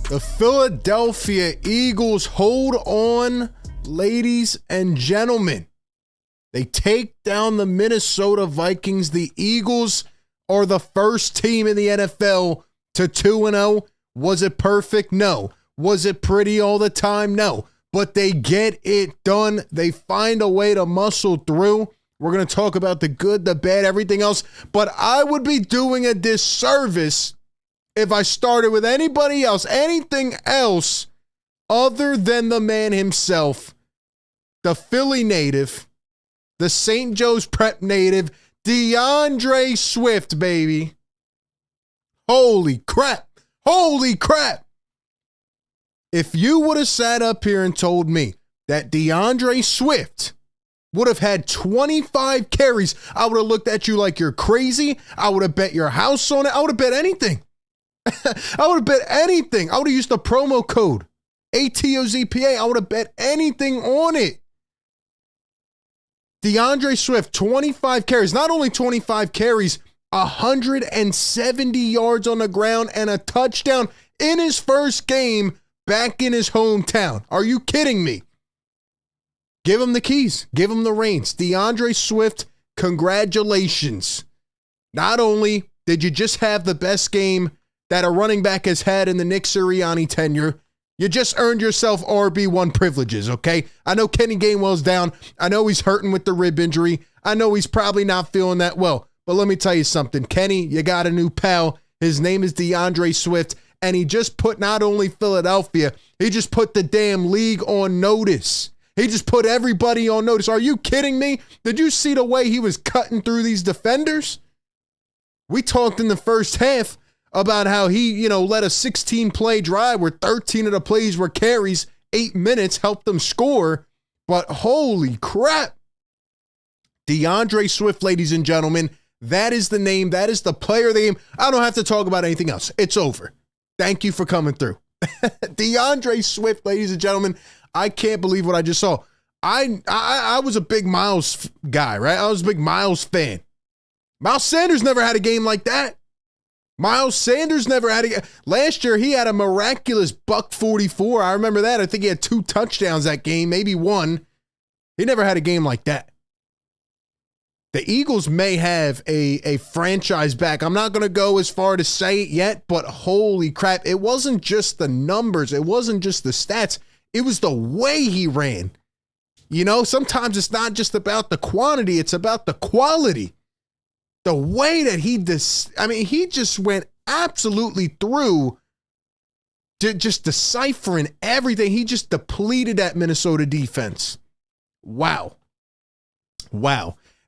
The Philadelphia Eagles hold on, ladies and gentlemen. They take down the Minnesota Vikings. The Eagles are the first team in the NFL to 2-0. Was it perfect? No. Was it pretty all the time? No. But they get it done. They find a way to muscle through. We're going to talk about the good, the bad, everything else. But I would be doing a disservice if I started with anybody else, anything else other than the man himself, the Philly native, the St. Joe's Prep native, DeAndre Swift, baby. Holy crap. Holy crap. If you would have sat up here and told me that DeAndre Swift would have had 25 carries, I would have looked at you like you're crazy. I would have bet your house on it. I would have bet anything. I would have bet anything. I would have used the promo code ATOZPA. I would have bet anything on it. DeAndre Swift, 25 carries. Not only 25 carries, 170 yards on the ground and a touchdown in his first game back in his hometown. Are you kidding me? Give him the keys. Give him the reins. DeAndre Swift, congratulations. Not only did you just have the best game that a running back has had in the Nick Sirianni tenure, you just earned yourself RB1 privileges, okay? I know Kenny Gainwell's down. I know he's hurting with the rib injury. I know he's probably not feeling that well. But let me tell you something. Kenny, you got a new pal. His name is DeAndre Swift, and he just put not only Philadelphia, he just put the damn league on notice. He just put everybody on notice. Are you kidding me? Did you see the way he was cutting through these defenders? We talked in the first half about how he, led a 16-play drive where 13 of the plays were carries, 8 minutes, helped them score. But holy crap. DeAndre Swift, ladies and gentlemen, that is the name. That is the player of the game. I don't have to talk about anything else. It's over. Thank you for coming through. DeAndre Swift, ladies and gentlemen, I can't believe what I just saw. I was a big Miles guy, right? I was a big Miles fan. Miles Sanders never had a game like that. Miles Sanders never had a... Last year, he had a miraculous $144. I remember that. I think he had 2 touchdowns that game, maybe 1. He never had a game like that. The Eagles may have a franchise back. I'm not going to go as far to say it yet, but holy crap. It wasn't just the numbers. It wasn't just the stats. It was the way he ran. Sometimes it's not just about the quantity. It's about the quality. The way that he just went absolutely through just deciphering everything. He just depleted that Minnesota defense. Wow.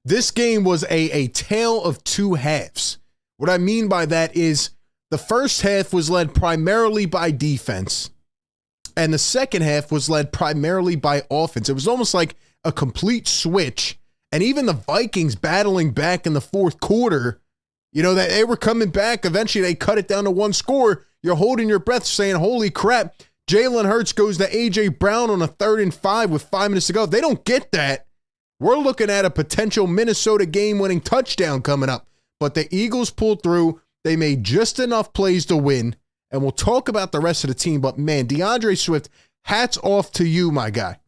This game was a tale of two halves. What I mean by that is the first half was led primarily by defense, and the second half was led primarily by offense. It was almost like a complete switch. And even the Vikings battling back in the fourth quarter, that they were coming back. Eventually, they cut it down to 1 score. You're holding your breath saying, holy crap, Jalen Hurts goes to A.J. Brown on a 3rd and 5 with 5 minutes to go. If they don't get that, we're looking at a potential Minnesota game-winning touchdown coming up. But the Eagles pulled through. They made just enough plays to win. And we'll talk about the rest of the team. But, man, DeAndre Swift, hats off to you, my guy.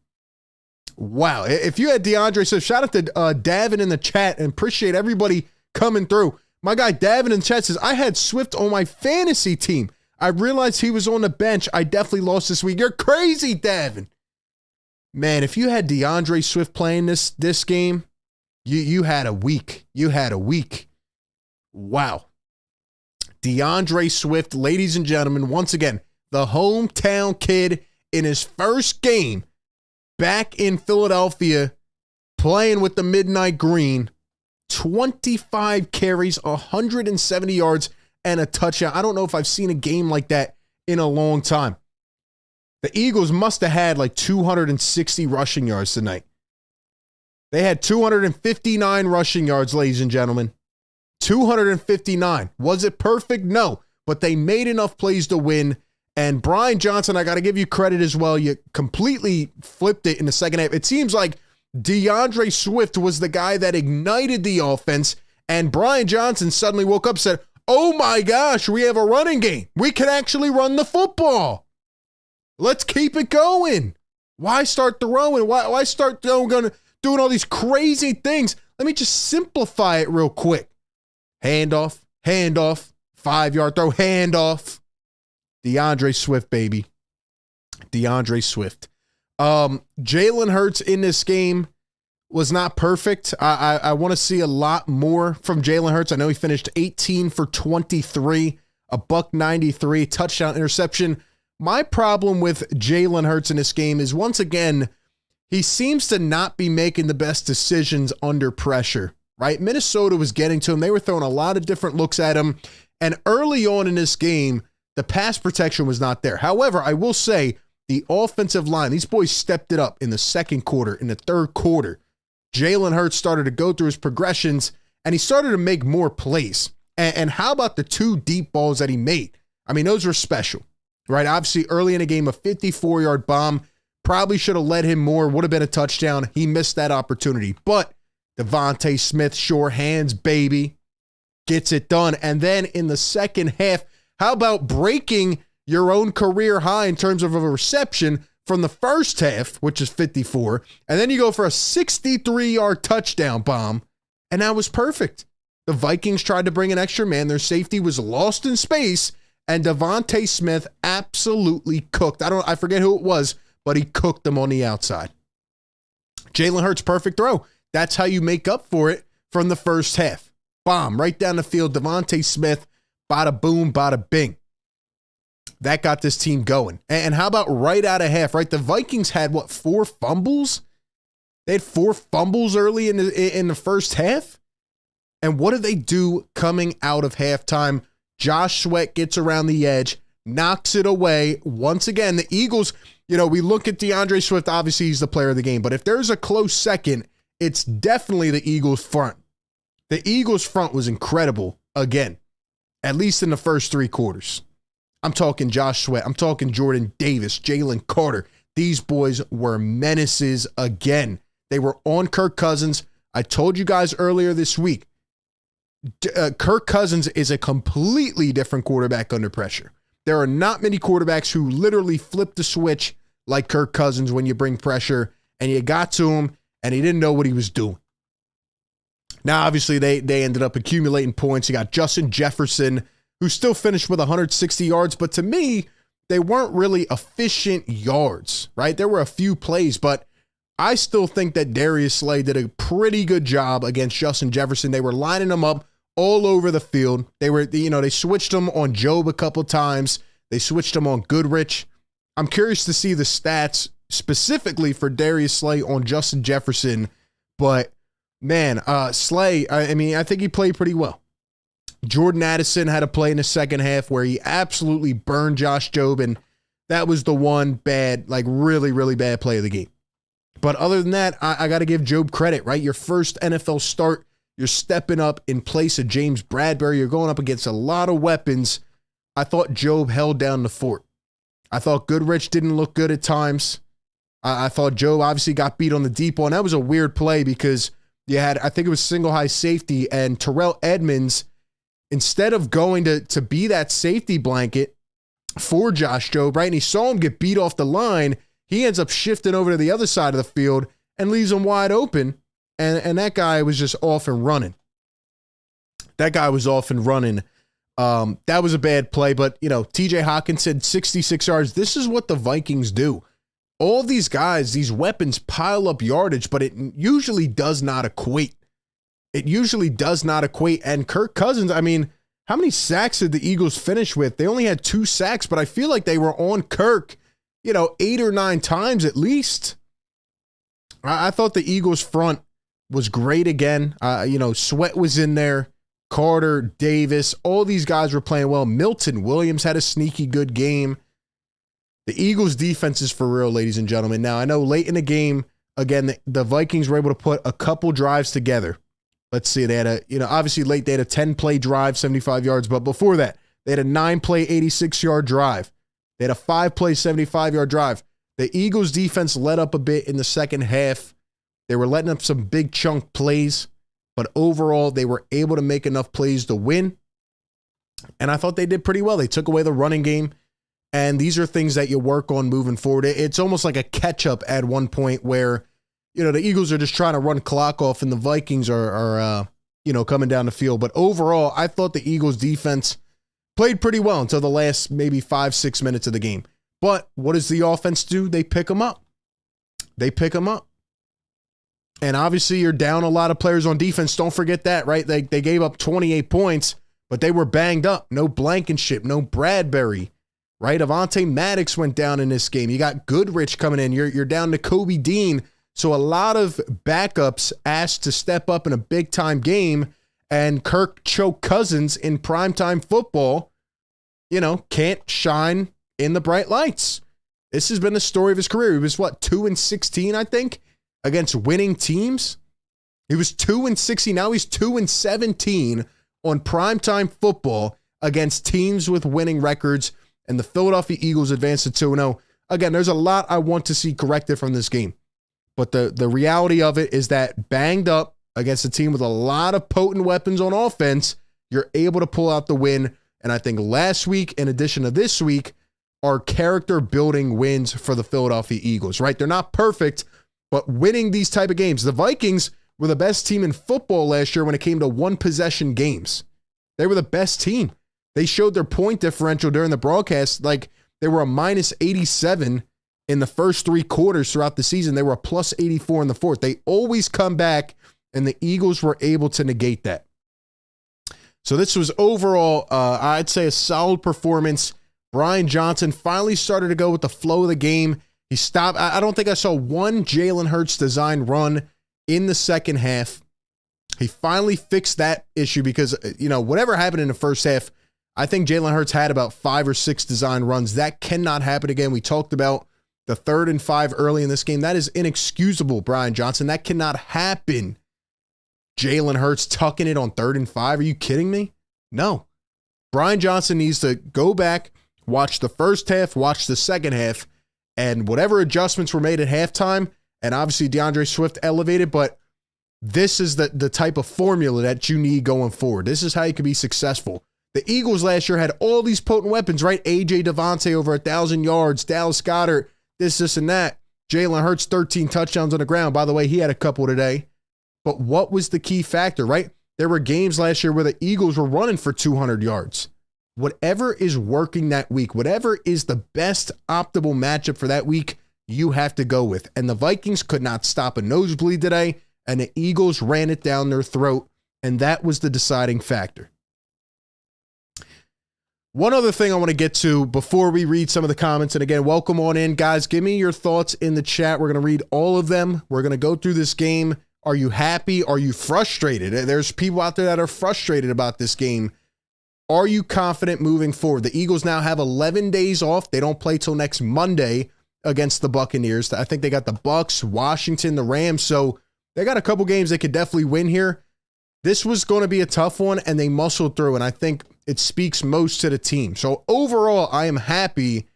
Wow. If you had DeAndre Swift, shout out to Davin in the chat, and appreciate everybody coming through. My guy Davin in the chat says, I had Swift on my fantasy team. I realized he was on the bench. I definitely lost this week. You're crazy, Davin. Man, if you had DeAndre Swift playing this game, you had a week. You had a week. Wow. DeAndre Swift, ladies and gentlemen, once again, the hometown kid in his first game back in Philadelphia, playing with the Midnight Green, 25 carries, 170 yards, and a touchdown. I don't know if I've seen a game like that in a long time. The Eagles must have had like 260 rushing yards tonight. They had 259 rushing yards, ladies and gentlemen. 259. Was it perfect? No. But they made enough plays to win. And Brian Johnson, I got to give you credit as well. You completely flipped it in the second half. It seems like DeAndre Swift was the guy that ignited the offense. And Brian Johnson suddenly woke up and said, oh my gosh, we have a running game. We can actually run the football. Let's keep it going. Why start throwing? Why start doing all these crazy things? Let me just simplify it real quick. Handoff, 5-yard throw, handoff. DeAndre Swift, baby. DeAndre Swift. Jalen Hurts in this game was not perfect. I want to see a lot more from Jalen Hurts. I know he finished 18 for 23, a $193, touchdown, interception. My problem with Jalen Hurts in this game is, once again, he seems to not be making the best decisions under pressure, right? Minnesota was getting to him. They were throwing a lot of different looks at him. And early on in this game, the pass protection was not there. However, I will say the offensive line, these boys stepped it up in the second quarter, in the third quarter. Jalen Hurts started to go through his progressions, and he started to make more plays. And how about the 2 deep balls that he made? I mean, those were special, right? Obviously, early in the game, a 54-yard bomb. Probably should have led him more, would have been a touchdown. He missed that opportunity. But Devontae Smith, sure hands, baby, gets it done. And then in the second half, how about breaking your own career high in terms of a reception from the first half, which is 54, and then you go for a 63-yard touchdown bomb, and that was perfect. The Vikings tried to bring an extra man. Their safety was lost in space, and Devontae Smith absolutely cooked. I forget who it was, but he cooked them on the outside. Jalen Hurts, perfect throw. That's how you make up for it from the first half. Bomb, right down the field. Devontae Smith, bada boom, bada bing. That got this team going. And how about right out of half, right? The Vikings had, 4 fumbles? They had 4 fumbles early in the first half? And what do they do coming out of halftime? Josh Sweat gets around the edge, knocks it away. Once again, the Eagles, we look at DeAndre Swift, obviously he's the player of the game, but if there's a close second, it's definitely the Eagles front. The Eagles front was incredible again, at least in the first 3 quarters. I'm talking Josh Sweat. I'm talking Jordan Davis, Jalen Carter. These boys were menaces again. They were on Kirk Cousins. I told you guys earlier this week, Kirk Cousins is a completely different quarterback under pressure. There are not many quarterbacks who literally flip the switch like Kirk Cousins when you bring pressure, and you got to him, and he didn't know what he was doing. Now, obviously, they ended up accumulating points. You got Justin Jefferson, who still finished with 160 yards, but to me, they weren't really efficient yards, right? There were a few plays, but I still think that Darius Slay did a pretty good job against Justin Jefferson. They were lining him up all over the field. They switched him on Job a couple times. They switched him on Goodrich. I'm curious to see the stats specifically for Darius Slay on Justin Jefferson, but man, Slay, I think he played pretty well. Jordan Addison had a play in the second half where he absolutely burned Josh Jobe, and that was the one bad, really, really bad play of the game. But other than that, I got to give Jobe credit, right? Your first NFL start, you're stepping up in place of James Bradbury. You're going up against a lot of weapons. I thought Jobe held down the fort. I thought Goodrich didn't look good at times. I thought Jobe obviously got beat on the deep ball, and that was a weird play because you had, I think it was single high safety, and Terrell Edmonds, instead of going to be that safety blanket for Josh Jobe, right? And he saw him get beat off the line. He ends up shifting over to the other side of the field and leaves him wide open. And that guy was just off and running. That was a bad play, but TJ Hawkinson, 66 yards. This is what the Vikings do. All these guys, these weapons pile up yardage, but it usually does not equate. And Kirk Cousins, how many sacks did the Eagles finish with? They only had 2 sacks, but I feel like they were on Kirk, 8 or 9 times at least. I thought the Eagles front was great again. Sweat was in there. Carter, Davis, all these guys were playing well. Milton Williams had a sneaky good game. The Eagles defense is for real, ladies and gentlemen. Now, I know late in the game, again, the Vikings were able to put a couple drives together. Let's see, they had obviously late, they had a 10-play drive, 75 yards, but before that, they had a 9-play, 86-yard drive. They had a 5-play, 75-yard drive. The Eagles defense let up a bit in the second half. They were letting up some big chunk plays, but overall, they were able to make enough plays to win. And I thought they did pretty well. They took away the running game, And these are things that you work on moving forward. It's almost like a catch-up at one point where, the Eagles are just trying to run clock off and the Vikings are coming down the field. But overall, I thought the Eagles defense played pretty well until the last maybe 5-6 minutes of the game. But what does the offense do? They pick them up. And obviously you're down a lot of players on defense. Don't forget that, right? They gave up 28 points, but they were banged up. No Blankenship, no Bradbury, right? Avonte Maddox went down in this game. You got Goodrich coming in. You're down to Kobe Dean. So a lot of backups asked to step up in a big-time game, and Kirk Choke Cousins in primetime football, can't shine in the bright lights. This has been the story of his career. He was, 2-16, I think, against winning teams? He was 2-16. Now he's 2-17 on primetime football against teams with winning records, and the Philadelphia Eagles advanced to 2-0. Again, there's a lot I want to see corrected from this game. But the reality of it is that banged up against a team with a lot of potent weapons on offense, you're able to pull out the win. And I think last week, in addition to this week, are character-building wins for the Philadelphia Eagles, right? They're not perfect, but winning these type of games. The Vikings were the best team in football last year when it came to one-possession games. They were the best team. They showed their point differential during the broadcast. Like, they were a -87 in the first 3 quarters throughout the season. They were a +84 in the fourth. They always come back, and the Eagles were able to negate that. So this was overall, I'd say, a solid performance. Brian Johnson finally started to go with the flow of the game. He stopped. I don't think I saw one Jalen Hurts design run in the second half. He finally fixed that issue because, whatever happened in the first half, I think Jalen Hurts had about 5 or 6 design runs. That cannot happen again. We talked about the 3rd and 5 early in this game. That is inexcusable, Brian Johnson. That cannot happen. Jalen Hurts tucking it on 3rd and 5. Are you kidding me? No. Brian Johnson needs to go back, watch the first half, watch the second half, and whatever adjustments were made at halftime, and obviously DeAndre Swift elevated, but this is the type of formula that you need going forward. This is how you can be successful. The Eagles last year had all these potent weapons, right? A.J. Devontae over 1,000 yards, Dallas Goedert, this, and that. Jalen Hurts, 13 touchdowns on the ground. By the way, he had a couple today. But what was the key factor, right? There were games last year where the Eagles were running for 200 yards. Whatever is working that week, whatever is the best optimal matchup for that week, you have to go with. And the Vikings could not stop a nosebleed today, and the Eagles ran it down their throat, and that was the deciding factor. One other thing I want to get to before we read some of the comments, and again, welcome on in, guys. Give me your thoughts in the chat. We're going to read all of them. We're going to go through this game. Are you happy? Are you frustrated? There's people out there that are frustrated about this game. Are you confident moving forward? The Eagles now have 11 days off. They don't play till next Monday against the Buccaneers. I think they got the Bucs, Washington, the Rams. So they got a couple games they could definitely win here. This was going to be a tough one, and they muscled through, and I think it speaks most to the team. So overall, I am happy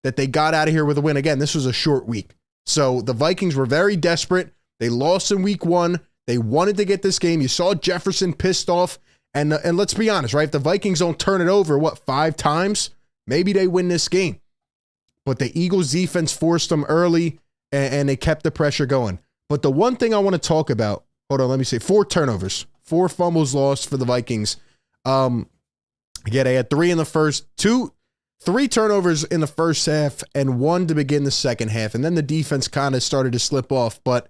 that they got out of here with a win. Again, this was a short week. So the Vikings were very desperate. They lost in week 1. They wanted to get this game. You saw Jefferson pissed off. And let's be honest, right? If the Vikings don't turn it over, 5 times? Maybe they win this game. But the Eagles defense forced them early, and they kept the pressure going. But the one thing I want to talk about, hold on, let me say 4 turnovers. 4 fumbles lost for the Vikings. Yeah, they had 3 in the first, 3 turnovers in the first half and 1 to begin the second half. And then the defense kind of started to slip off. But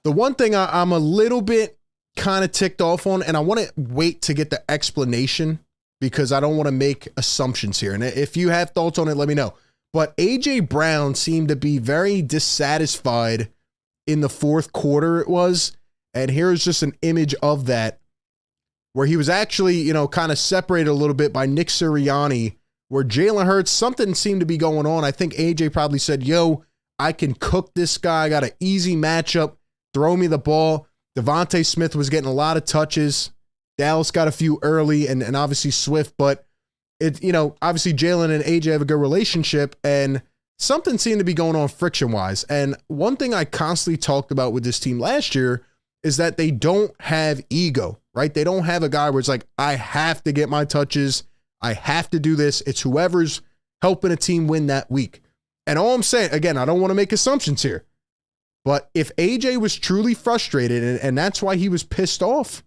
the one thing I'm a little bit kind of ticked off on, and I want to wait to get the explanation because I don't want to make assumptions here. And if you have thoughts on it, let me know. But A.J. Brown seemed to be very dissatisfied in the fourth quarter it was. And here's just an image of that, where he was actually, kind of separated a little bit by Nick Sirianni, where Jalen Hurts, something seemed to be going on. I think AJ probably said, I can cook this guy. I got an easy matchup. Throw me the ball. Devontae Smith was getting a lot of touches. Dallas got a few early, and obviously Swift. But, obviously Jalen and AJ have a good relationship, and something seemed to be going on friction-wise. And one thing I constantly talked about with this team last year is that they don't have ego, right? They don't have a guy where it's like, I have to get my touches. I have to do this. It's whoever's, helping a team win that week. And all I'm saying, again, I don't want to make assumptions here, but if AJ was truly frustrated and that's why he was pissed off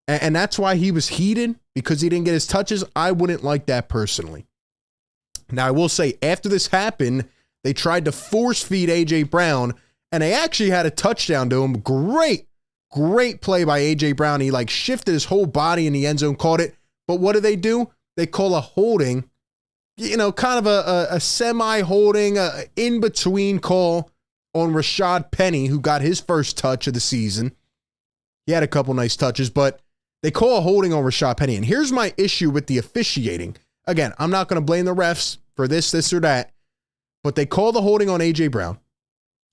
and that's why he was heated because he didn't get his touches, I wouldn't like that personally. Now, I will say after this happened, they tried to force feed AJ Brown and they actually had a touchdown to him. Great play by AJ Brown. He like shifted his whole body in the end zone, caught it. But what do? They call a holding, kind of a semi-holding, in-between call on Rashad Penny, who got his first touch of the season. He had a couple nice touches, but they call a holding on Rashad Penny. And here's my issue with the officiating. Again, I'm not going to blame the refs for this or that, but they call the holding on AJ Brown.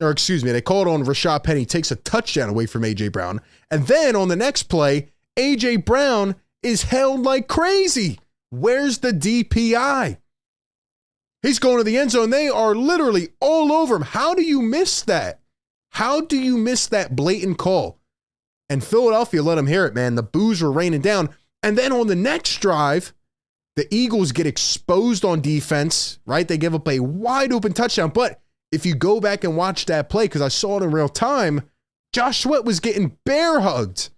Or excuse me, they call it on Rashad Penny, takes a touchdown away from AJ Brown. And then on the next play, AJ Brown is held like crazy. Where's the DPI? He's going to the end zone. They are literally all over him. How do you miss that? How do you miss that blatant call? And Philadelphia let him hear it, man. The boos were raining down. And then on the next drive, the Eagles get exposed on defense, right? They give up a wide open touchdown. But if you go back and watch that play, because I saw it in real time, Josh Sweat was getting bear hugged.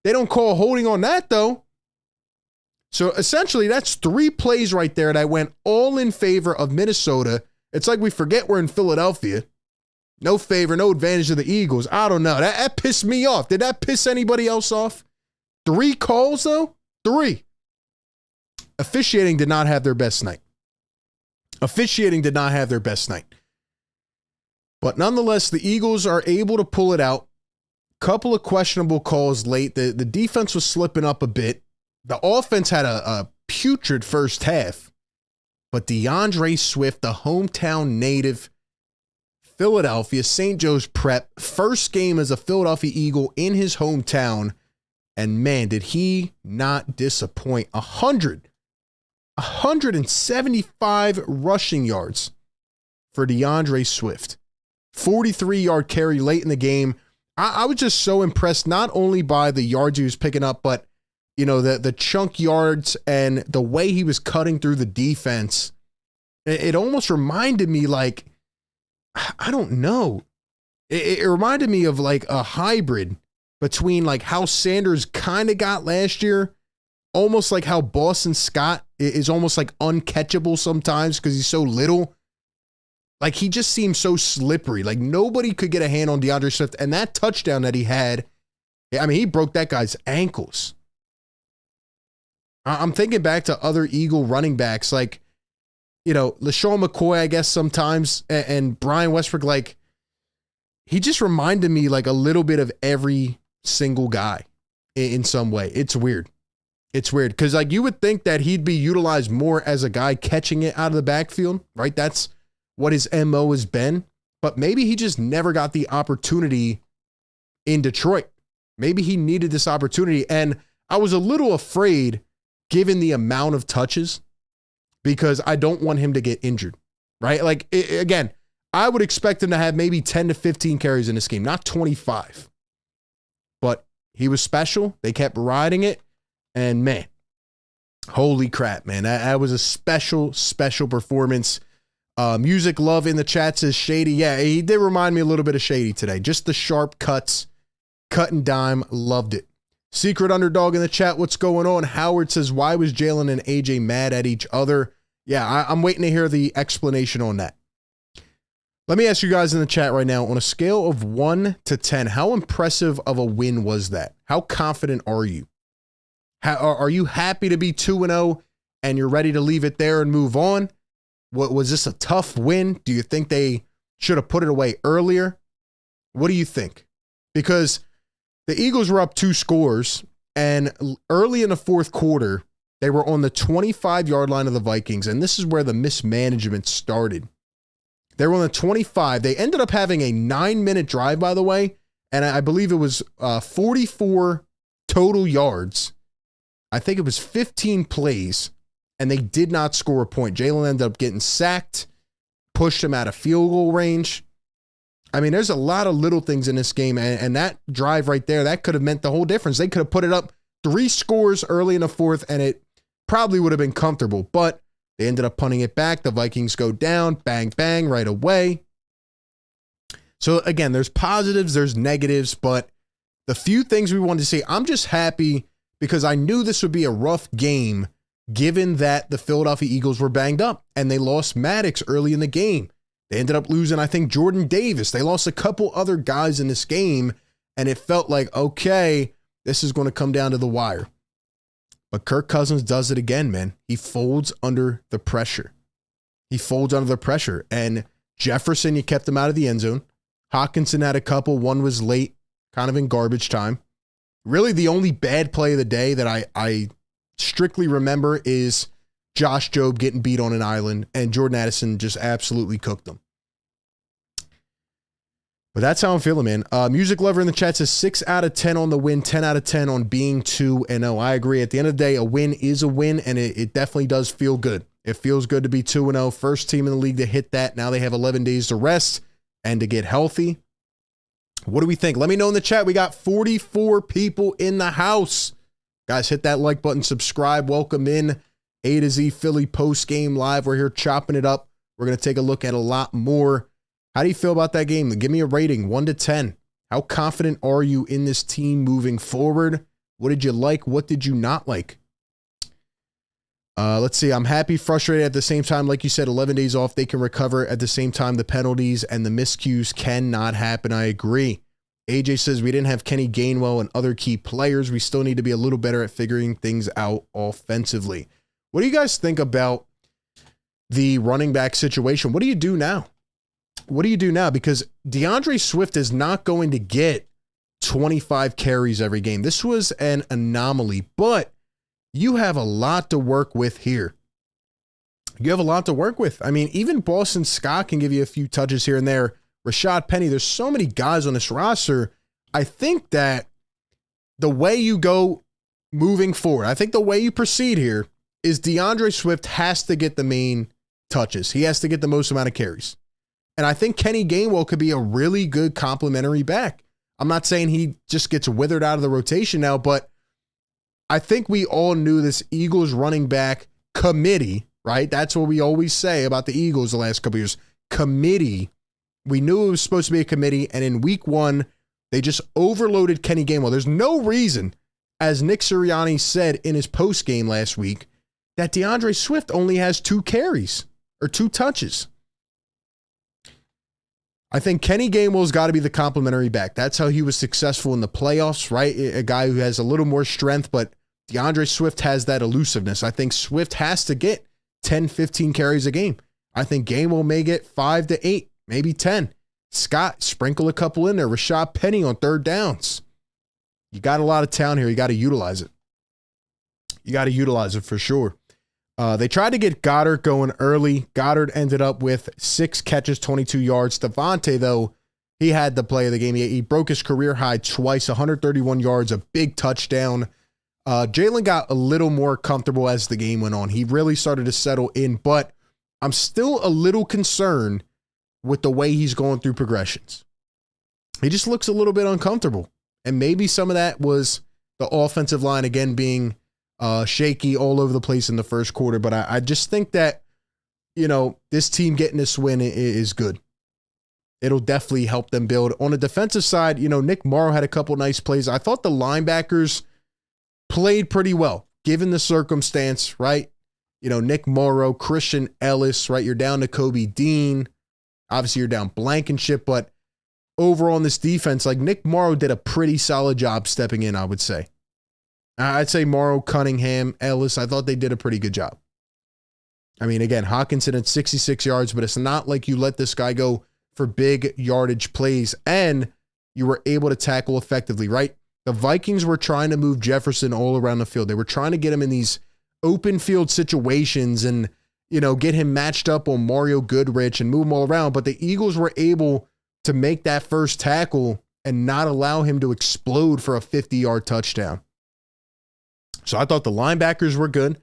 They don't call holding on that, though. So essentially, that's 3 plays right there that went all in favor of Minnesota. It's like we forget we're in Philadelphia. No favor, no advantage of the Eagles. I don't know. That pissed me off. Did that piss anybody else off? 3 calls, though? 3. Officiating did not have their best night. But nonetheless, the Eagles are able to pull it out. Couple of questionable calls late. The defense was slipping up a bit. The offense had a putrid first half. But DeAndre Swift, the hometown native, Philadelphia, St. Joe's Prep, first game as a Philadelphia Eagle in his hometown. And man, did he not disappoint. 175 rushing yards for DeAndre Swift. 43-yard carry late in the game. I was just so impressed, not only by the yards he was picking up, but the chunk yards and the way he was cutting through the defense. It almost reminded me like, I don't know. It reminded me of like a hybrid between like how Sanders kind of got last year, almost like how Boston Scott is almost like uncatchable sometimes because he's so little. Like he just seems so slippery. Like nobody could get a hand on DeAndre Swift. And that touchdown that he had, I mean, he broke that guy's ankles. I'm thinking back to other Eagle running backs like, LaShawn McCoy, I guess sometimes, and Brian Westbrook, like he just reminded me like a little bit of every single guy in some way. It's weird. Because like you would think that he'd be utilized more as a guy catching it out of the backfield, right? That's what his MO has been, but maybe he just never got the opportunity in Detroit. Maybe he needed this opportunity. And I was a little afraid given the amount of touches because I don't want him to get injured, right? Like again, I would expect him to have maybe 10 to 15 carries in this game, not 25, but he was special. They kept riding it and man, holy crap, man. That was a special performance. Music Love in the chat says Shady. Yeah, he did remind me a little bit of Shady today. Just the sharp cuts, cut and dime. Loved it. Secret Underdog in the chat. What's going on? Howard says, why was Jalen and AJ mad at each other? Yeah, I'm waiting to hear the explanation on that. Let me ask you guys in the chat right now, on a scale of 1 to 10, how impressive of a win was that? How confident are you? Are you happy to be 2-0 and you're ready to leave it there and move on? What was this a tough win? Do you think they should have put it away earlier? What do you think? Because the Eagles were up 2 scores, and early in the fourth quarter, they were on the 25-yard line of the Vikings, and this is where the mismanagement started. They were on the 25. They ended up having a 9-minute drive, by the way, and I believe it was 44 total yards. I think it was 15 plays. And they did not score a point. Jalen ended up getting sacked, pushed him out of field goal range. I mean, there's a lot of little things in this game, and that drive right there, that could have meant the whole difference. They could have put it up 3 scores early in the fourth, and it probably would have been comfortable. But They ended up punting it back. The Vikings go down, bang, bang, right away. So again, there's positives, there's negatives, but the few things we wanted to see, I'm just happy because I knew this would be a rough game given that the Philadelphia Eagles were banged up and they lost Maddox early in the game. They ended up losing, I think, Jordan Davis. They lost a couple other guys in this game, and it felt like, okay, this is going to come down to the wire. But Kirk Cousins does it again, man. He folds under the pressure. And Jefferson, you kept him out of the end zone. Hockenson had a couple. One was late, kind of in garbage time. Really, the only bad play of the day that I strictly remember is Josh Jobe getting beat on an island, and Jordan Addison just absolutely cooked them. But that's how I'm feeling, man. Music Lover in the chat says 6 out of 10 on the win, 10 out of 10 on being 2-0. I agree. At the end of the day, a win is a win, and it definitely does feel good. It feels good to be 2-0. First team in the league to hit that. Now they have 11 days to rest and to get healthy. What do we think? Let me know in the chat. We got 44 people in the house. Guys, hit that like button, subscribe, welcome in. A to Z Philly post-game live. We're here chopping it up. We're going to take a look at a lot more. How do you feel about that game? Give me a rating, 1 to 10. How confident are you in this team moving forward? What did you like? What did you not like? Let's see. I'm happy, frustrated at the same time. Like you said, 11 days off. They can recover. At the same time, the penalties and the miscues cannot happen. I agree. AJ says we didn't have Kenny Gainwell and other key players. We still need to be a little better at figuring things out offensively. What do you guys think about the running back situation? What do you do now? Because DeAndre Swift is not going to get 25 carries every game. This was an anomaly, but you have a lot to work with here. I mean, even Boston Scott can give you a few touches here and there. Rashad Penny, there's so many guys on this roster. I think that the way you go moving forward, I think the way you proceed here is DeAndre Swift has to get the main touches. He has to get the most amount of carries. And I think Kenny Gainwell could be a really good complementary back. I'm not saying he just gets withered out of the rotation now, but I think we all knew this Eagles running back committee, right? That's what we always say about the Eagles the last couple of years. Committee. We knew it was supposed to be a committee, and in week 1, they just overloaded Kenny Gainwell. There's no reason, as Nick Sirianni said in his post game last week, that DeAndre Swift only has 2 carries or 2 touches. I think Kenny Gainwell's got to be the complimentary back. That's how he was successful in the playoffs, right? A guy who has a little more strength, but DeAndre Swift has that elusiveness. I think Swift has to get 10, 15 carries a game. I think Gainwell may get 5 to 8, maybe 10. Scott, sprinkle a couple in there. Rashad Penny on third downs. You got a lot of talent here. You got to utilize it. For sure. They tried to get Goddard going early. Goddard ended up with 6 catches, 22 yards. Devontae, though, he had the play of the game. He broke his career high twice, 131 yards, a big touchdown. Jalen got a little more comfortable as the game went on. He really started to settle in, but I'm still a little concerned with the way he's going through progressions. He just looks a little bit uncomfortable. And maybe some of that was the offensive line, again, being shaky all over the place in the first quarter. But I just think that, this team getting this win is good. It'll definitely help them build. On the defensive side, Nick Morrow had a couple nice plays. I thought the linebackers played pretty well, given the circumstance, right? Nick Morrow, Christian Ellis, right? You're down to Kobe Dean. Obviously, you're down Blankenship, but overall in this defense, like Nick Morrow did a pretty solid job stepping in, I would say. I'd say Morrow, Cunningham, Ellis, I thought they did a pretty good job. I mean, again, Hockenson at 66 yards, but it's not like you let this guy go for big yardage plays and you were able to tackle effectively, right? The Vikings were trying to move Jefferson all around the field. They were trying to get him in these open field situations and, get him matched up on Mario Goodrich and move him all around. But the Eagles were able to make that first tackle and not allow him to explode for a 50-yard touchdown. So I thought the linebackers were good.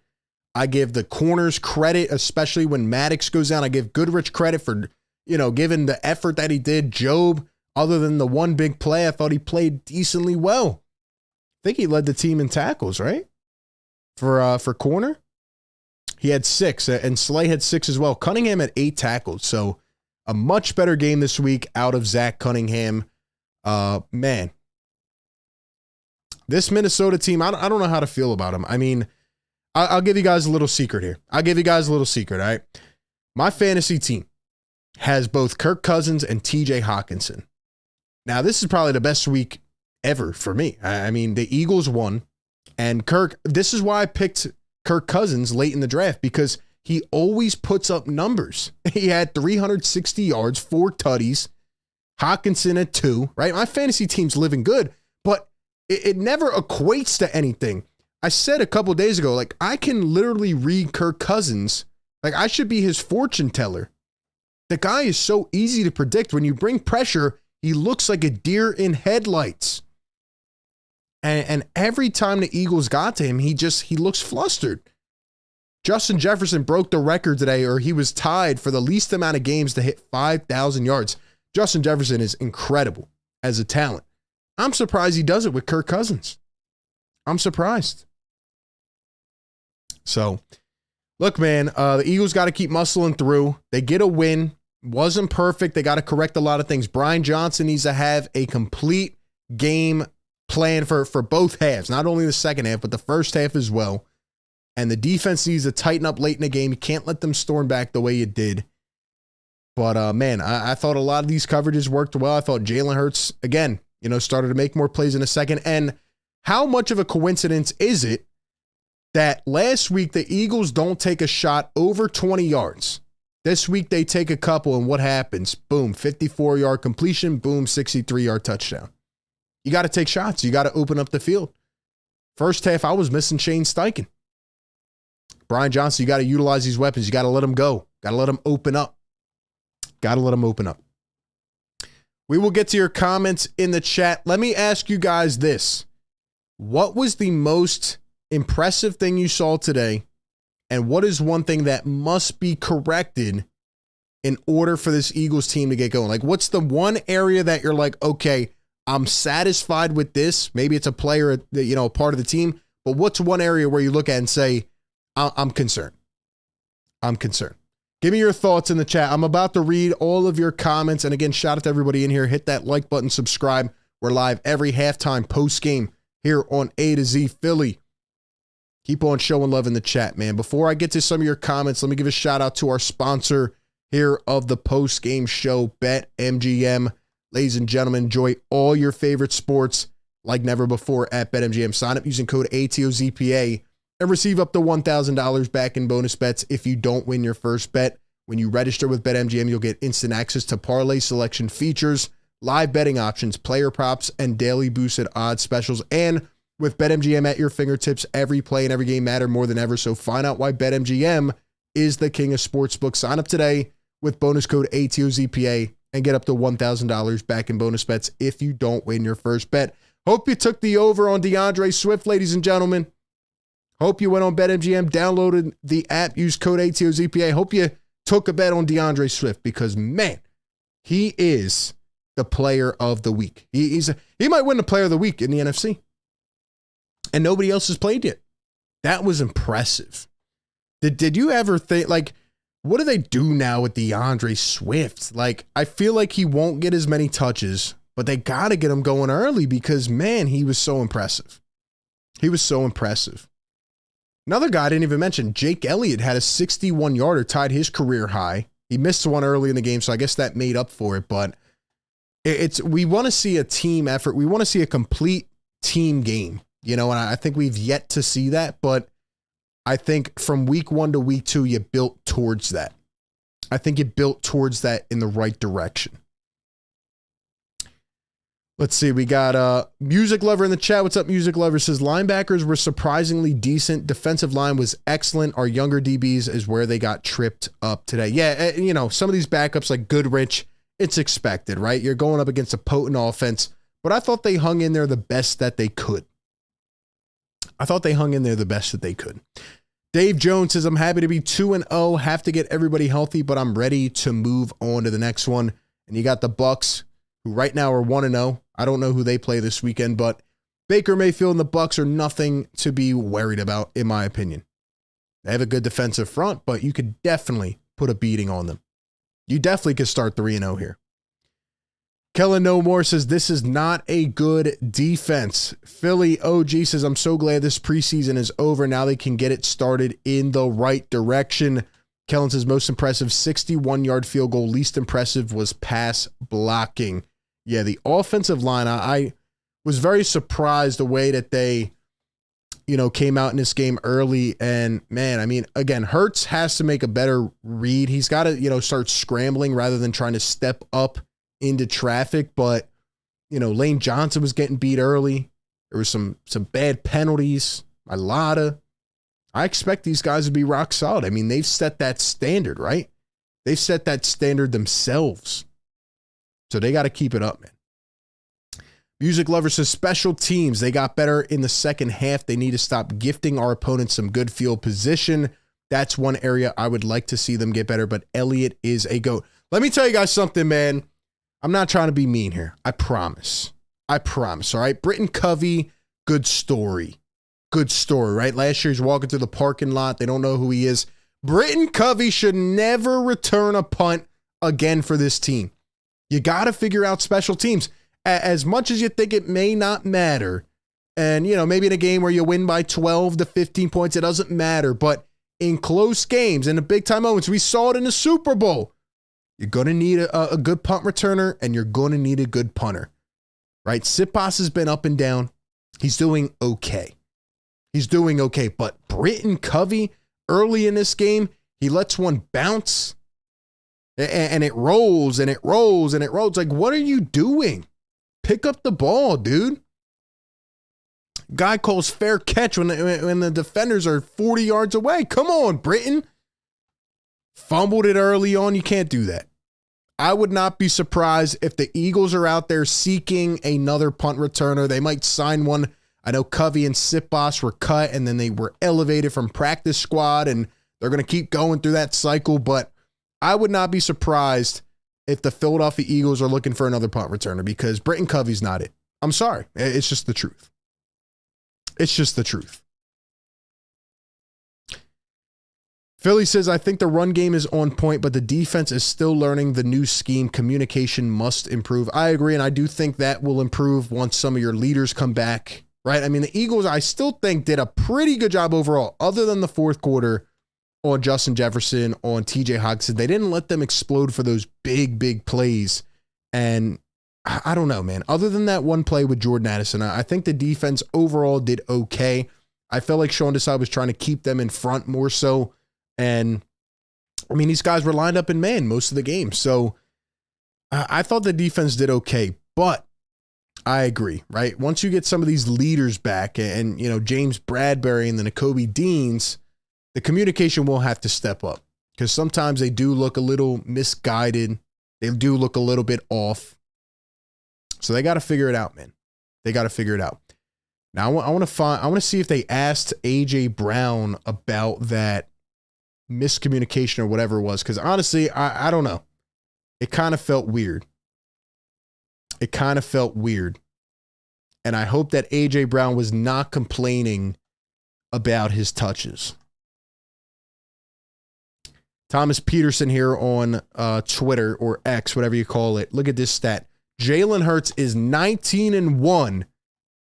I give the corners credit, especially when Maddox goes down. I give Goodrich credit for, given the effort that he did. Jobe, other than the one big play, I thought he played decently well. I think he led the team in tackles, right? For corner. He had 6, and Slay had 6 as well. Cunningham had 8 tackles. So a much better game this week out of Zach Cunningham. Man, this Minnesota team, I don't know how to feel about them. I mean, I'll give you guys a little secret here. All right? My fantasy team has both Kirk Cousins and TJ Hawkinson. Now, this is probably the best week ever for me. I mean, the Eagles won, and this is why I picked Kirk Cousins late in the draft, because he always puts up numbers. He had 360 yards, 4 tutties, Hawkinson at 2, right? My fantasy team's living good, but it never equates to anything. I said a couple days ago, like, I can literally read Kirk Cousins. Like, I should be his fortune teller. The guy is so easy to predict. When you bring pressure, he looks like a deer in headlights. And every time the Eagles got to him, he looks flustered. Justin Jefferson broke the record today, or he was tied for the least amount of games to hit 5,000 yards. Justin Jefferson is incredible as a talent. I'm surprised he does it with Kirk Cousins. I'm surprised. So, look, man, the Eagles got to keep muscling through. They get a win. Wasn't perfect. They got to correct a lot of things. Brian Johnson needs to have a complete game plan for both halves, not only the second half, but the first half as well. And the defense needs to tighten up late in the game. You can't let them storm back the way you did. But, man, I thought a lot of these coverages worked well. I thought Jalen Hurts, again, started to make more plays in a second. And how much of a coincidence is it that last week the Eagles don't take a shot over 20 yards? This week they take a couple, and what happens? Boom, 54-yard completion. Boom, 63-yard touchdown. You got to take shots. You got to open up the field. First half, I was missing Shane Steichen. Brian Johnson, you got to utilize these weapons. You got to let them go. Got to let them open up. We will get to your comments in the chat. Let me ask you guys this. What was the most impressive thing you saw today? And what is one thing that must be corrected in order for this Eagles team to get going? Like, what's the one area that you're like, okay, I'm satisfied with this? Maybe it's a player, a part of the team. But what's one area where you look at and say, I'm concerned? I'm concerned. Give me your thoughts in the chat. I'm about to read all of your comments. And again, shout out to everybody in here. Hit that like button, subscribe. We're live every halftime post game here on A to Z Philly. Keep on showing love in the chat, man. Before I get to some of your comments, let me give a shout out to our sponsor here of the post game show, BetMGM. Ladies and gentlemen, enjoy all your favorite sports like never before at BetMGM. Sign up using code ATOZPA and receive up to $1,000 back in bonus bets if you don't win your first bet. When you register with BetMGM, you'll get instant access to parlay selection features, live betting options, player props, and daily boosted odds specials. And with BetMGM at your fingertips, every play and every game matter more than ever. So find out why BetMGM is the king of sportsbooks. Sign up today with bonus code ATOZPA and get up to $1,000 back in bonus bets if you don't win your first bet. Hope you took the over on DeAndre Swift, ladies and gentlemen. Hope you went on BetMGM, downloaded the app, used code ATOZPA. Hope you took a bet on DeAndre Swift because, man, he is the player of the week. He might win the player of the week in the NFC. And nobody else has played yet. That was impressive. Did you ever think, like, what do they do now with DeAndre Swift? Like, I feel like he won't get as many touches, but they got to get him going early because, man, he was so impressive. Another guy I didn't even mention, Jake Elliott had a 61-yarder, tied his career high. He missed one early in the game, so I guess that made up for it. But we want to see a team effort. We want to see a complete team game, and I think we've yet to see that. But I think from week 1 to week 2, you built towards that. I think you built towards that in the right direction. Let's see. We got Music Lover in the chat. What's up, Music Lover? Says linebackers were surprisingly decent. Defensive line was excellent. Our younger DBs is where they got tripped up today. Yeah, some of these backups like Goodrich, it's expected, right? You're going up against a potent offense. But I thought they hung in there the best that they could. Dave Jones says, I'm happy to be 2-0. Have to get everybody healthy, but I'm ready to move on to the next one. And you got the Bucks, who right now are 1-0. I don't know who they play this weekend, but Baker Mayfield and the Bucks are nothing to be worried about, in my opinion. They have a good defensive front, but you could definitely put a beating on them. You definitely could start 3-0 here. Kellen No More says, this is not a good defense. Philly OG says, I'm so glad this preseason is over. Now they can get it started in the right direction. Kellen says, most impressive 61-yard field goal. Least impressive was pass blocking. Yeah, the offensive line, I was very surprised the way that they, came out in this game early. And man, I mean, again, Hurts has to make a better read. He's got to, start scrambling rather than trying to step up into traffic. But, Lane Johnson was getting beat early. There was some bad penalties. I expect these guys to be rock solid. I mean, they've set that standard, right? They've set that standard themselves. So they got to keep it up, man. Music Lover says, special teams, they got better in the second half. They need to stop gifting our opponents some good field position. That's one area I would like to see them get better, but Elliott is a GOAT. Let me tell you guys something, man. I'm not trying to be mean here. I promise. All right? Britton Covey, good story. Good story, right? Last year he's walking through the parking lot. They don't know who he is. Britton Covey should never return a punt again for this team. You got to figure out special teams. As much as you think it may not matter, and, maybe in a game where you win by 12 to 15 points, it doesn't matter. But in close games, in the big-time moments, we saw it in the Super Bowl, you're going to need a good punt returner, and you're going to need a good punter, right? Siposs has been up and down. He's doing okay. But Britton Covey, early in this game, he lets one bounce, and it rolls, and it rolls, and it rolls. Like, what are you doing? Pick up the ball, dude. Guy calls fair catch when the defenders are 40 yards away. Come on, Britton. Fumbled it early on. You can't do that. I would not be surprised if the Eagles are out there seeking another punt returner. They might sign one. I know Covey and Siposs were cut, and then they were elevated from practice squad, and they're going to keep going through that cycle. But I would not be surprised if the Philadelphia Eagles are looking for another punt returner, because Britton Covey's not it. I'm sorry. It's just the truth. Philly says, I think the run game is on point, but the defense is still learning the new scheme. Communication must improve. I agree, and I do think that will improve once some of your leaders come back, right? I mean, the Eagles, I still think, did a pretty good job overall, other than the fourth quarter on Justin Jefferson, on TJ Hockenson. They didn't let them explode for those big plays. And I don't know, man. Other than that one play with Jordan Addison, I think the defense overall did okay. I felt like Sean Desai was trying to keep them in front more so. And, I mean, these guys were lined up in man most of the game. So I thought the defense did okay. But I agree, right? Once you get some of these leaders back and James Bradbury and the Nakobe Deans, the communication will have to step up, because sometimes they do look a little misguided. They do look a little bit off. So they got to figure it out, man. They got to figure it out. Now I want to see if they asked AJ Brown about that miscommunication or whatever it was, because honestly, I don't know. It kind of felt weird. And I hope that AJ Brown was not complaining about his touches. Thomas Peterson here on Twitter, or X, whatever you call it. Look at this stat. Jalen Hurts is 19-1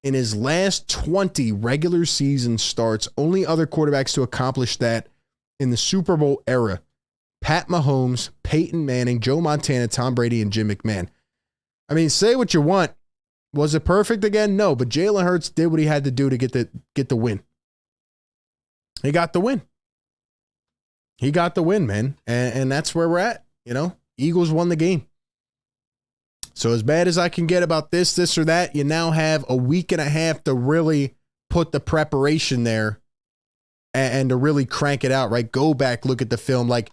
in his last 20 regular season starts. Only other quarterbacks to accomplish that in the Super Bowl era: Pat Mahomes, Peyton Manning, Joe Montana, Tom Brady, and Jim McMahon. I mean, say what you want. Was it perfect again? No, but Jalen Hurts did what he had to do to get the win. He got the win. He got the win, man. And that's where we're at. Eagles won the game. So as bad as I can get about this or that, you now have a week and a half to really put the preparation there and to really crank it out, right? Go back, look at the film. Like,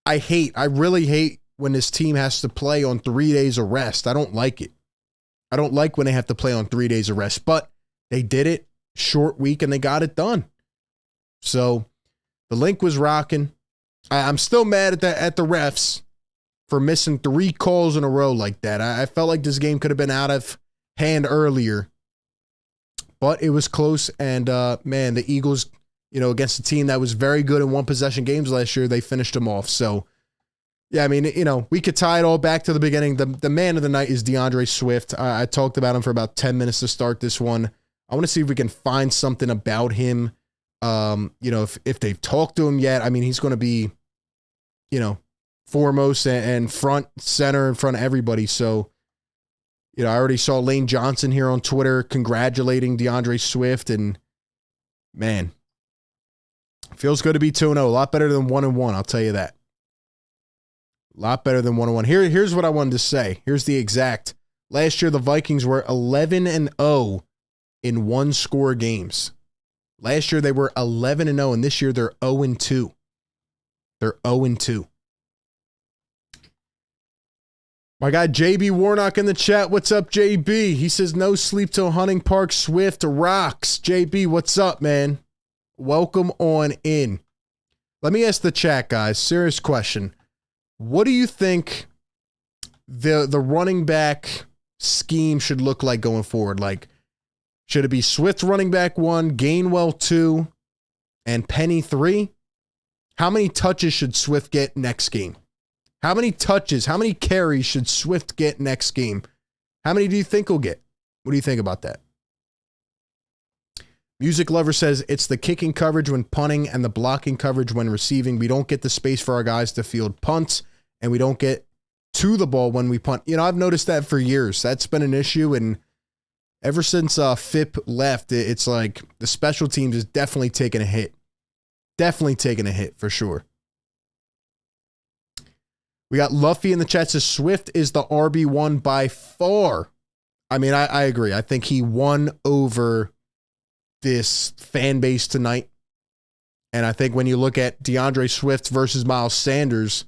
I really hate when this team has to play on 3 days of rest. I don't like it. I don't like when they have to play on 3 days of rest, but they did it. Short week, and they got it done. So the Linc was rocking. I'm still mad at the refs for missing 3 calls in a row like that. I felt like this game could have been out of hand earlier, but it was close. And man, the Eagles against a team that was very good in one possession games last year. They finished them off. So, yeah, I mean, we could tie it all back to the beginning. The man of the night is DeAndre Swift. I talked about him for about 10 minutes to start this one. I want to see if we can find something about him. If they've talked to him yet. I mean, he's going to be, foremost and front center in front of everybody. So, I already saw Lane Johnson here on Twitter congratulating DeAndre Swift, and man, feels good to be 2-0. A lot better than 1-1. I'll tell you that. A lot better than 1-1. Here's what I wanted to say. Here's the exact. Last year, the Vikings were 11-0 in one-score games. Last year, they were 11-0, and this year, they're 0-2. They're 0-2. My guy, JB Warnock in the chat. What's up, JB? He says, no sleep till Hunting Park. Swift rocks. JB, what's up, man? Welcome on in. Let me ask the chat, guys. Serious question. What do you think the running back scheme should look like going forward? Like, should it be Swift running back 1, Gainwell 2, and Penny 3? How many touches should Swift get next game? How many touches, how many carries should Swift get next game? How many do you think he'll get? What do you think about that? Music Lover says it's the kicking coverage when punting and the blocking coverage when receiving. We don't get the space for our guys to field punts, and we don't get to the ball when we punt. I've noticed that for years. That's been an issue, and ever since Phipp left, it's like the special teams is definitely taking a hit. Definitely taking a hit for sure. We got Luffy in the chat says Swift is the RB1 by far. I mean, I agree. I think he won over this fan base tonight. And I think when you look at DeAndre Swift versus Miles Sanders,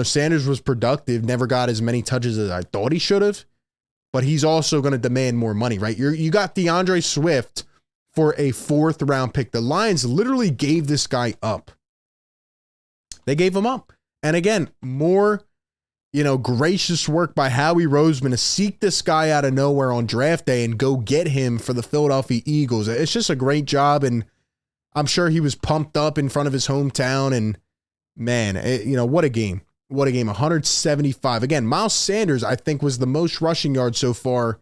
Sanders was productive, never got as many touches as I thought he should have, but he's also going to demand more money, right? You got DeAndre Swift for a 4th round pick. The Lions literally gave this guy up. They gave him up. And again, more, gracious work by Howie Roseman to seek this guy out of nowhere on draft day and go get him for the Philadelphia Eagles. It's just a great job, and I'm sure he was pumped up in front of his hometown. And man, what a game. What a game. 175. Again, Miles Sanders, I think, was the most rushing yards so far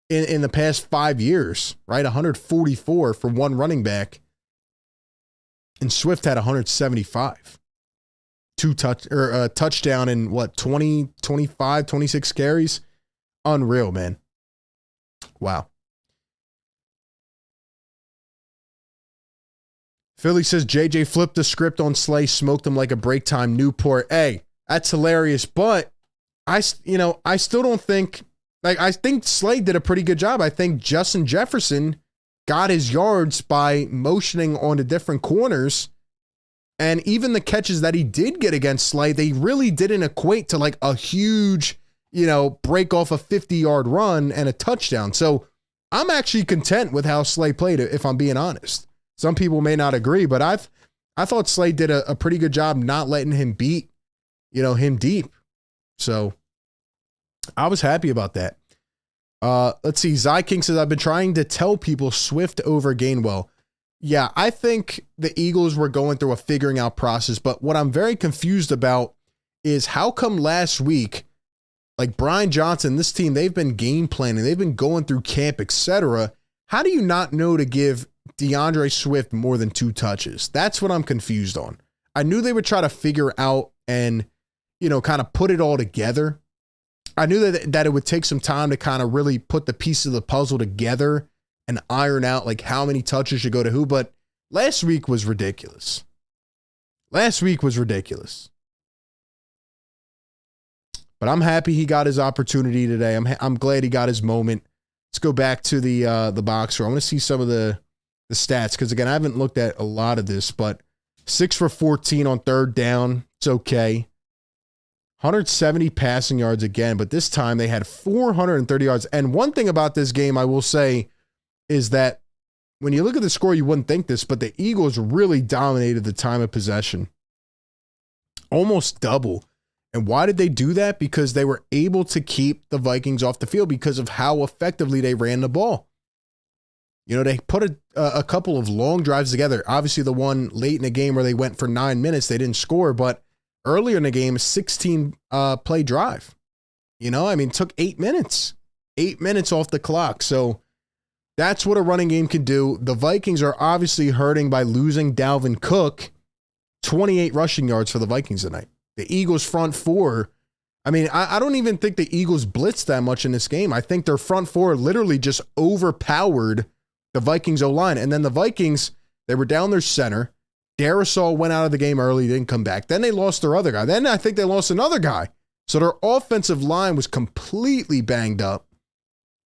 in the past 5 years, right? 144 for one running back. And Swift had 175. Touchdown in 20, 25, 26 carries. Unreal, man. Wow. Philly says JJ flipped the script on Slay, smoked him like a break time Newport. Hey, that's hilarious, but I still don't think, I think Slay did a pretty good job. I think Justin Jefferson got his yards by motioning onto different corners. And even the catches that he did get against Slay, they really didn't equate to like a huge, break off a 50-yard run and a touchdown. So I'm actually content with how Slay played it, if I'm being honest. Some people may not agree, but I thought Slay did a pretty good job not letting him beat, him deep. So I was happy about that. Let's see. Zy King says, I've been trying to tell people Swift over Gainwell. Yeah, I think the Eagles were going through a figuring out process, but what I'm very confused about is how come last week, like Brian Johnson, this team, they've been game planning, they've been going through camp, etc. How do you not know to give DeAndre Swift more than 2 touches? That's what I'm confused on. I knew they would try to figure out and, kind of put it all together. I knew that it would take some time to kind of really put the pieces of the puzzle together and iron out like how many touches should go to who. But last week was ridiculous. But I'm happy he got his opportunity today. I'm glad he got his moment. Let's go back to the box score. I want to see some of the stats because, again, I haven't looked at a lot of this, but 6 for 14 on 3rd down. It's okay. 170 passing yards again, but this time they had 430 yards. And one thing about this game I will say is that when you look at the score, you wouldn't think this, but the Eagles really dominated the time of possession. Almost double. And why did they do that? Because they were able to keep the Vikings off the field because of how effectively they ran the ball. You know, they put a couple of long drives together. Obviously, the one late in the game where they went for 9 minutes, they didn't score, but earlier in the game, a 16 play drive. You know, I mean, it took 8 minutes. 8 minutes off the clock. So that's what a running game can do. The Vikings are obviously hurting by losing Dalvin Cook. 28 rushing yards for the Vikings tonight. The Eagles' front four, I mean, I don't even think the Eagles blitzed that much in this game. I think their front four literally just overpowered the Vikings O-line. And then the Vikings, they were down their center. Darrisaw went out of the game early, didn't come back. Then they lost their other guy. Then I think they lost another guy. So their offensive line was completely banged up.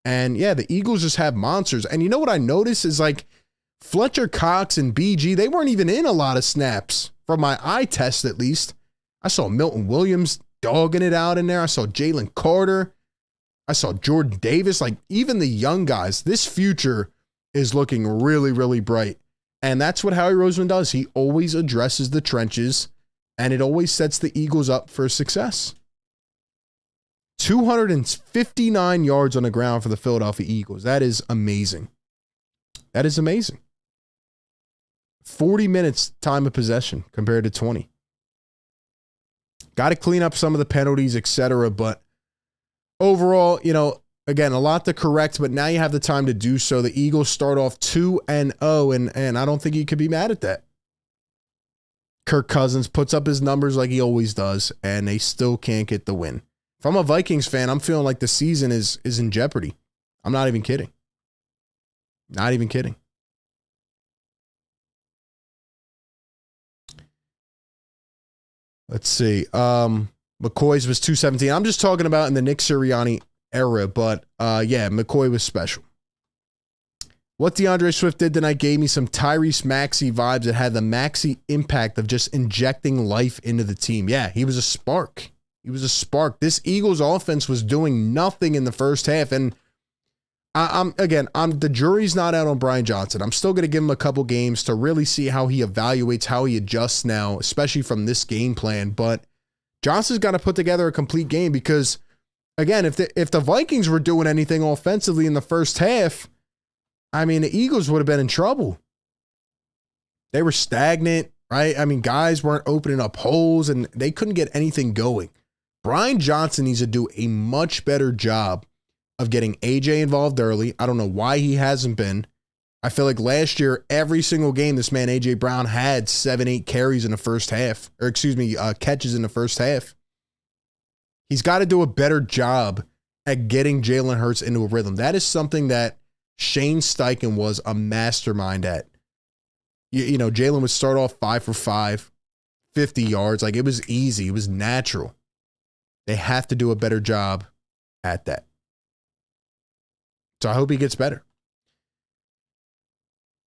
And yeah, the Eagles just have monsters. And you know what I noticed is like Fletcher Cox and BG, they weren't even in a lot of snaps from my eye test at least. I saw Milton Williams dogging it out in there. I saw Jalen Carter. I saw Jordan Davis. Like even the young guys, this future is looking really, really bright. And that's what Howie Roseman does. He always addresses the trenches and it always sets the Eagles up for success. 259 yards on the ground for the Philadelphia Eagles. That is amazing. That is amazing. 40 minutes time of possession compared to 20. Got to clean up some of the penalties, etc. But overall, you know, again, a lot to correct, but now you have the time to do so. The Eagles start off 2-0, and I don't think you could be mad at that. Kirk Cousins puts up his numbers like he always does, and they still can't get the win. If I'm a Vikings fan, I'm feeling like the season is in jeopardy. I'm not even kidding. Not even kidding. Let's see. McCoy's was 217. I'm just talking about in the Nick Sirianni era, but yeah, McCoy was special. What DeAndre Swift did tonight gave me some Tyrese Maxey vibes that had the Maxey impact of just injecting life into the team. Yeah, he was a spark. He was a spark. This Eagles offense was doing nothing in the first half. And the jury's not out on Brian Johnson. I'm still going to give him a couple games to really see how he evaluates, how he adjusts now, especially from this game plan. But Johnson's got to put together a complete game because, again, if the Vikings were doing anything offensively in the first half, I mean, the Eagles would have been in trouble. They were stagnant, right? I mean, guys weren't opening up holes and they couldn't get anything going. Brian Johnson needs to do a much better job of getting AJ involved early. I don't know why he hasn't been. I feel like last year, every single game, this man, AJ Brown, had 7-8 carries in the first half, or catches in the first half. He's got to do a better job at getting Jalen Hurts into a rhythm. That is something that Shane Steichen was a mastermind at. You know, Jalen would start off 5 for 5, 50 yards. Like it was easy. It was natural. They have to do a better job at that. So I hope he gets better.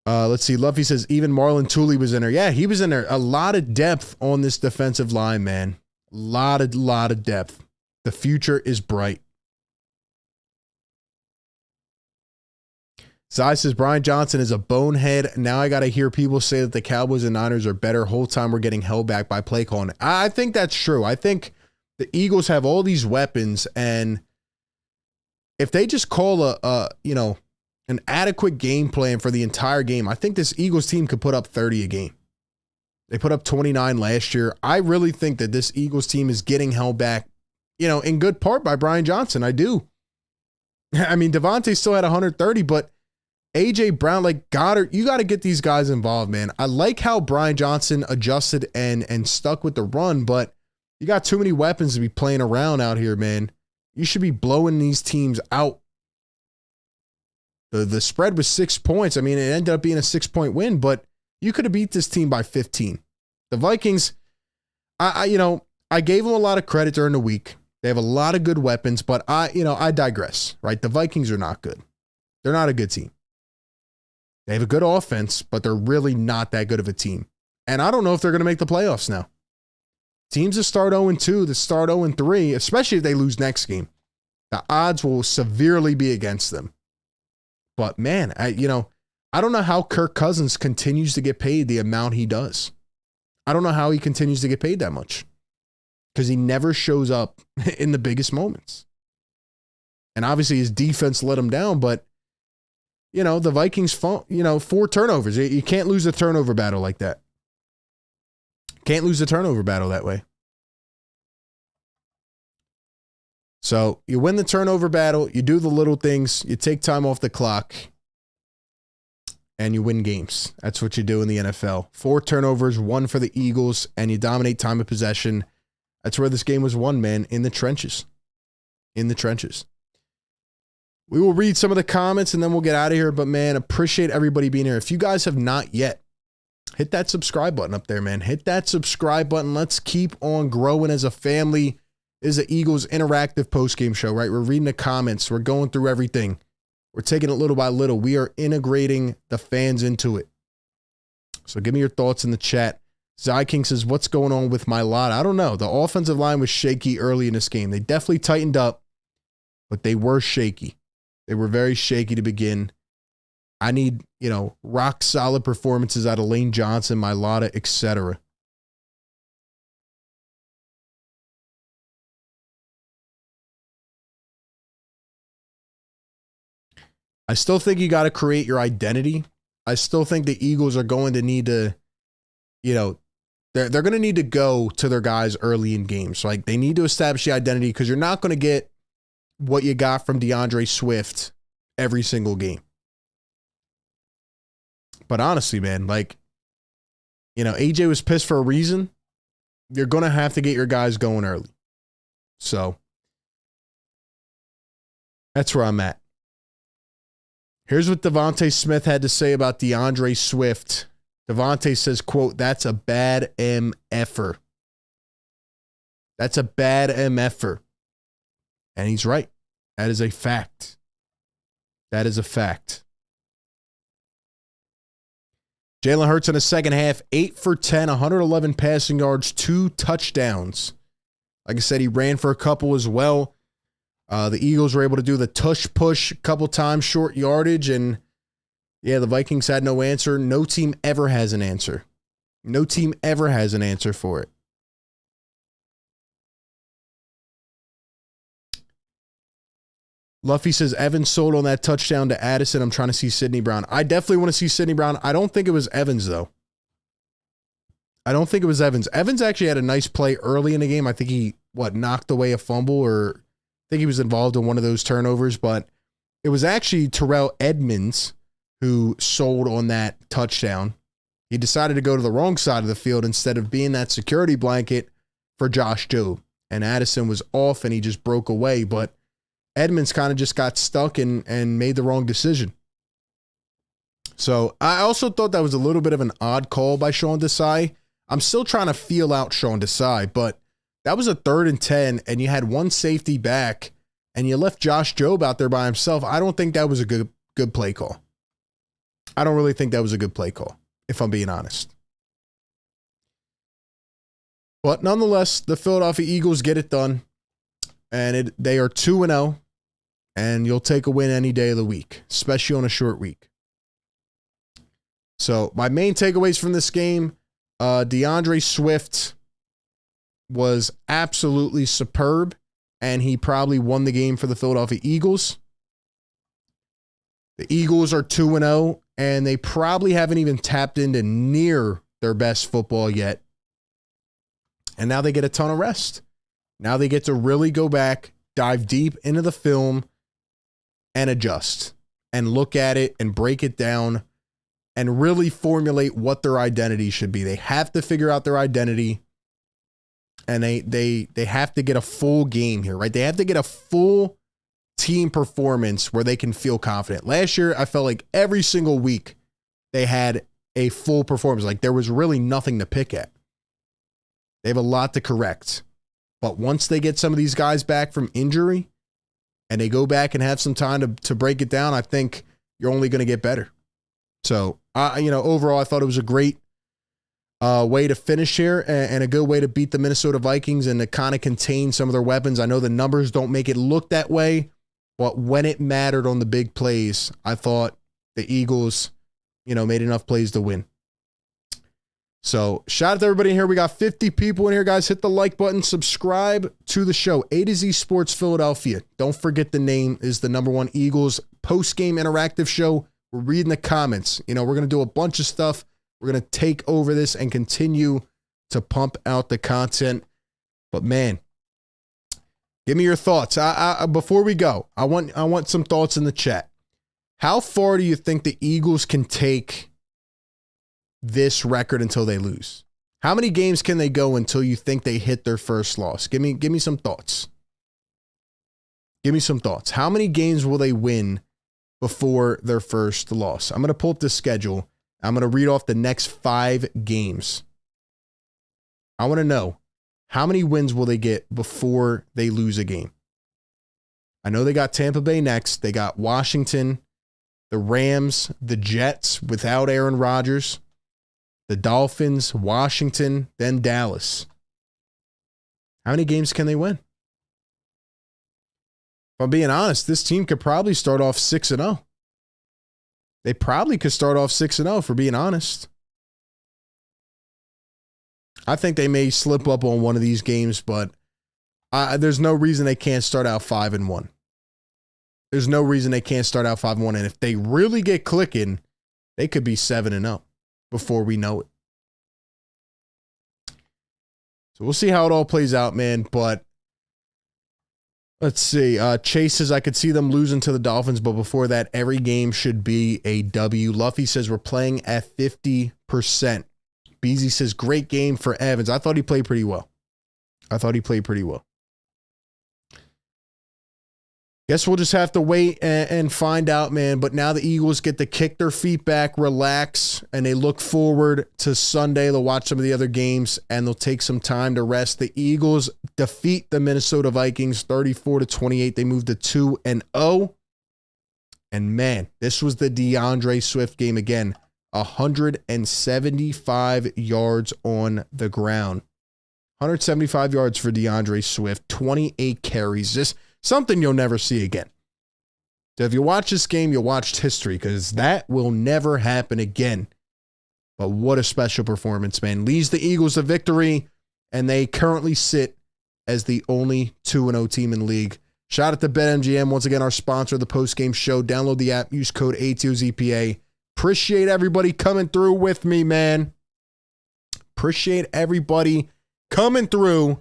Let's see. Luffy says even Marlon Tooley was in there. Yeah, he was in there. A lot of depth on this defensive line, man. Lot of depth. The future is bright. Zai says Brian Johnson is a bonehead. Now I got to hear people say that the Cowboys and Niners are better. Whole time we're getting held back by play calling. I think that's true. I think the Eagles have all these weapons, and if they just call an adequate game plan for the entire game, I think this Eagles team could put up 30 a game. They put up 29 last year. I really think that this Eagles team is getting held back, in good part by Brian Johnson. I do. I mean, Devontae still had 130, but AJ Brown, like Goddard, you got to get these guys involved, man. I like how Brian Johnson adjusted and stuck with the run, but you got too many weapons to be playing around out here, man. You should be blowing these teams out. The spread was 6 points. I mean, it ended up being a 6-point win, but you could have beat this team by 15. The Vikings, I gave them a lot of credit during the week. They have a lot of good weapons, but I digress, right? The Vikings are not good. They're not a good team. They have a good offense, but they're really not that good of a team. And I don't know if they're going to make the playoffs now. Teams that start 0-2, that start 0-3, especially if they lose next game, the odds will severely be against them. But man, I don't know how Kirk Cousins continues to get paid the amount he does. I don't know how he continues to get paid that much because he never shows up in the biggest moments. And obviously his defense let him down, but the Vikings, 4 turnovers. You can't lose a turnover battle like that. Can't lose a turnover battle that way. So you win the turnover battle, you do the little things, you take time off the clock, and you win games. That's what you do in the NFL. 4 turnovers, 1 for the Eagles, and you dominate time of possession. That's where this game was won, man, in the trenches. In the trenches. We will read some of the comments, and then we'll get out of here. But, man, appreciate everybody being here. If you guys have not yet, hit that subscribe button up there, man. Hit that subscribe button. Let's keep on growing as a family. This is the Eagles interactive postgame show, right? We're reading the comments. We're going through everything. We're taking it little by little. We are integrating the fans into it. So give me your thoughts in the chat. Zyking says, what's going on with my lot? I don't know. The offensive line was shaky early in this game. They definitely tightened up, but they were shaky. They were very shaky to begin. I need, rock solid performances out of Lane Johnson, Mailata, etc. I still think you got to create your identity. I still think the Eagles are going to need to, they're going to need to go to their guys early in games. Like, they need to establish the identity because you're not going to get what you got from DeAndre Swift every single game. But honestly, man, AJ was pissed for a reason. You're going to have to get your guys going early. So that's where I'm at. Here's what Devontae Smith had to say about DeAndre Swift. Devontae says, quote, that's a bad MFer. That's a bad MFer. And he's right. That is a fact. That is a fact. Jalen Hurts in the second half, 8 for 10, 111 passing yards, 2 touchdowns. Like I said, he ran for a couple as well. The Eagles were able to do the tush push a couple times, short yardage, and the Vikings had no answer. No team ever has an answer. No team ever has an answer for it. Luffy says, Evans sold on that touchdown to Addison. I'm trying to see Sidney Brown. I definitely want to see Sidney Brown. I don't think it was Evans, though. I don't think it was Evans. Evans actually had a nice play early in the game. I think he, knocked away a fumble, or I think he was involved in one of those turnovers, but it was actually Terrell Edmonds who sold on that touchdown. He decided to go to the wrong side of the field instead of being that security blanket for Josh Jobe. And Addison was off and he just broke away, but Edmonds kind of just got stuck and made the wrong decision. So I also thought that was a little bit of an odd call by Sean Desai. I'm still trying to feel out Sean Desai, but that was a 3rd and 10, and you had one safety back, and you left Josh Jobe out there by himself. I don't think that was a good play call. I don't really think that was a good play call, if I'm being honest. But nonetheless, the Philadelphia Eagles get it done, and they are 2-0, and you'll take a win any day of the week, especially on a short week. So my main takeaways from this game, DeAndre Swift was absolutely superb, and he probably won the game for the Philadelphia Eagles. The Eagles are 2-0, and they probably haven't even tapped into near their best football yet. And now they get a ton of rest. Now they get to really go back, dive deep into the film, and adjust, and look at it and break it down, and really formulate what their identity should be. They have to figure out their identity, and they have to get a full game here, right? They have to get a full team performance where they can feel confident. Last year, I felt like every single week they had a full performance. Like, there was really nothing to pick at. They have a lot to correct. But once they get some of these guys back from injury and they go back and have some time to break it down, I think you're only going to get better. So, overall, I thought it was a great way to finish here and a good way to beat the Minnesota Vikings and to kind of contain some of their weapons. I know the numbers don't make it look that way, but when it mattered on the big plays, I thought the Eagles, made enough plays to win. So shout out to everybody in here. We got 50 people in here, guys. Hit the like button. Subscribe to the show. A to Z Sports Philadelphia. Don't forget the name is the #1 Eagles post-game interactive show We're reading the comments. We're going to do a bunch of stuff. We're going to take over this and continue to pump out the content. But man, give me your thoughts. Before we go, I want some thoughts in the chat. How far do you think the Eagles can take this record until they lose? How many games can they go until you think they hit their first loss? Give me some thoughts. Give me some thoughts. How many games will they win before their first loss? I'm going to pull up the schedule. I'm going to read off the next 5 games. I want to know, how many wins will they get before they lose a game? I know they got Tampa Bay next. They got Washington, the Rams, the Jets without Aaron Rodgers, the Dolphins, Washington, then Dallas. How many games can they win? If I'm being honest, this team could probably start off 6-0. They probably could start off 6-0, for being honest. I think they may slip up on one of these games, but there's no reason they can't start out 5-1. There's no reason they can't start out 5-1. And if they really get clicking, they could be 7-0 before we know it. So we'll see how it all plays out, man. But let's see. Chases, I could see them losing to the Dolphins, but before that, every game should be a W. Luffy says we're playing at 50%. Beezy says, great game for Evans. I thought he played pretty well. Guess we'll just have to wait and find out, man. But now the Eagles get to kick their feet back, relax, and they look forward to Sunday. They'll watch some of the other games, and they'll take some time to rest. The Eagles defeat the Minnesota Vikings 34-28. They moved to 2-0. And, man, this was the DeAndre Swift game again. 175 yards on the ground. 175 yards for DeAndre Swift. 28 carries. Just something you'll never see again. So if you watch this game, you watched history, because that will never happen again. But what a special performance, man. Leads the Eagles to victory, and they currently sit as the only 2-0 team in the league. Shout out to BetMGM, once again, our sponsor of the postgame show. Download the app, use code ATOZPA. Appreciate everybody coming through with me, man. Appreciate everybody coming through.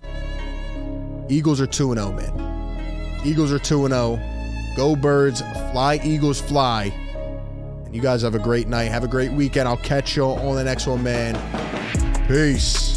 Eagles are 2-0, man. Eagles are 2-0. Go Birds. Fly, Eagles, fly. And you guys have a great night. Have a great weekend. I'll catch y'all on the next one, man. Peace.